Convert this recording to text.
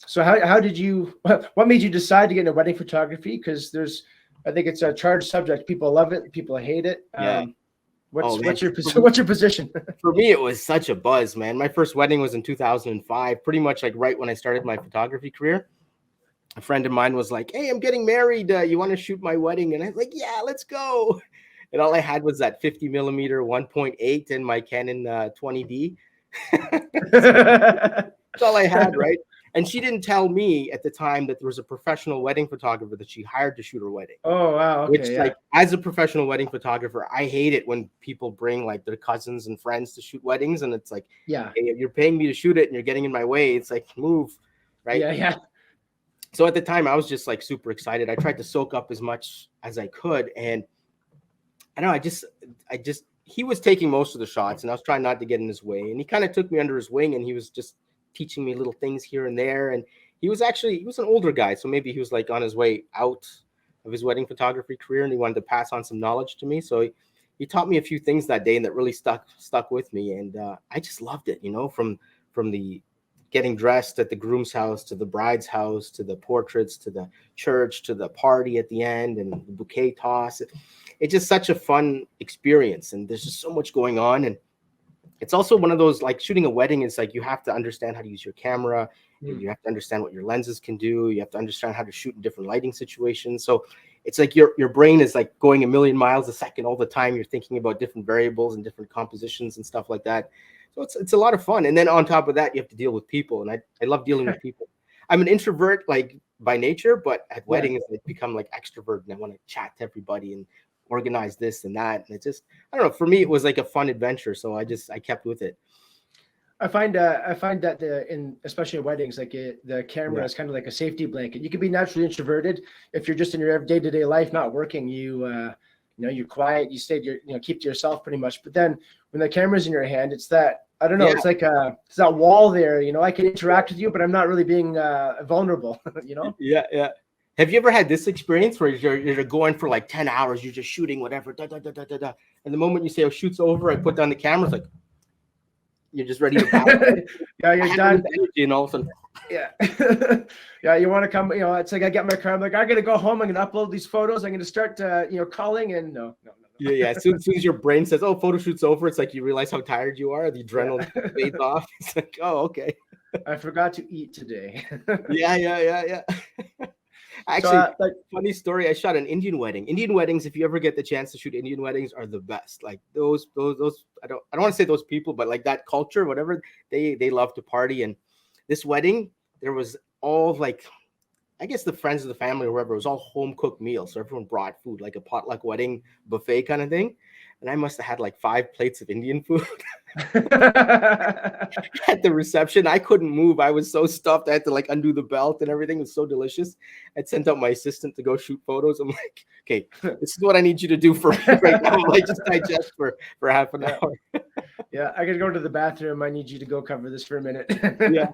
So how did you, what made you decide to get into wedding photography? Because I think it's a charged subject. People love it, people hate it. Yeah. What's Oh man, what's your position? for me, it was such a buzz, man. My first wedding was in 2005, pretty much like right when I started my photography career. A friend of mine was like, "Hey, I'm getting married. You want to shoot my wedding?" And I was like, "Yeah, let's go." And all I had was that 50 millimeter 1.8 and my Canon 20D. That's all I had, right? And she didn't tell me at the time that there was a professional wedding photographer that she hired to shoot her wedding. Oh, wow. Okay, Which, yeah. like, as a professional wedding photographer, I hate it when people bring like their cousins and friends to shoot weddings, and it's like, yeah, hey, you're paying me to shoot it, and you're getting in my way. It's like, move, right? Yeah. So at the time, I was just like super excited. I tried to soak up as much as I could, and I don't know, I just, he was taking most of the shots, and I was trying not to get in his way, and he kind of took me under his wing, and he was just teaching me little things here and there. And he was an older guy, so maybe he was like on his way out of his wedding photography career, and he wanted to pass on some knowledge to me. So he taught me a few things that day, and that really stuck with me. And I just loved it, from the getting dressed at the groom's house to the bride's house to the portraits to the church to the party at the end and the bouquet toss. It's just such a fun experience, and there's just so much going on. And it's also one of those, like, shooting a wedding is like, you have to understand how to use your camera. You have to understand what your lenses can do. You have to understand how to shoot in different lighting situations. So it's like your brain is like going a million miles a second all the time. You're thinking about different variables and different compositions and stuff like that. So it's a lot of fun. And then on top of that, you have to deal with people. And I love dealing with people. I'm an introvert, like, by nature, but at weddings, I become like extrovert, and I want to chat to everybody and organize this and that. And it just, I don't know, for me, it was like a fun adventure. So I kept with it. I find that especially in weddings, like the camera is kind of like a safety blanket. You can be naturally introverted if you're just in your day-to-day life, not working. You're quiet, you keep to yourself pretty much. But then when the camera's in your hand, it's that, I don't know, it's like it's that wall there. I can interact with you, but I'm not really being vulnerable. Yeah. Have you ever had this experience where you're going for like 10 hours, you're just shooting whatever, and the moment you say, "Oh, shoot's over," I put down the camera, it's like you're just ready to power. Yeah, you're done. Energy, and all of a sudden, yeah, you want to come. It's like I get my car. I'm like, I gotta go home. I'm gonna upload these photos. I'm gonna start, calling. And no. Yeah. As soon as your brain says, "Oh, photo shoot's over," it's like you realize how tired you are. The adrenaline fades off. It's like, oh, okay. I forgot to eat today. Yeah. Actually, funny story. I shot an Indian wedding. Indian weddings, if you ever get the chance to shoot Indian weddings, are the best. Like those. I don't want to say those people, but like that culture, whatever, they love to party. And this wedding, there was all, like, I guess the friends of the family or whoever, it was all home cooked meals. So everyone brought food, like a potluck wedding buffet kind of thing. And I must have had like 5 plates of Indian food at the reception. I couldn't move. I was so stuffed. I had to like undo the belt and everything. It was so delicious. I'd sent out my assistant to go shoot photos. I'm like, okay, this is what I need you to do for me right now. Like, just digest for half an hour. Yeah, I gotta go to the bathroom. I need you to go cover this for a minute. Yeah.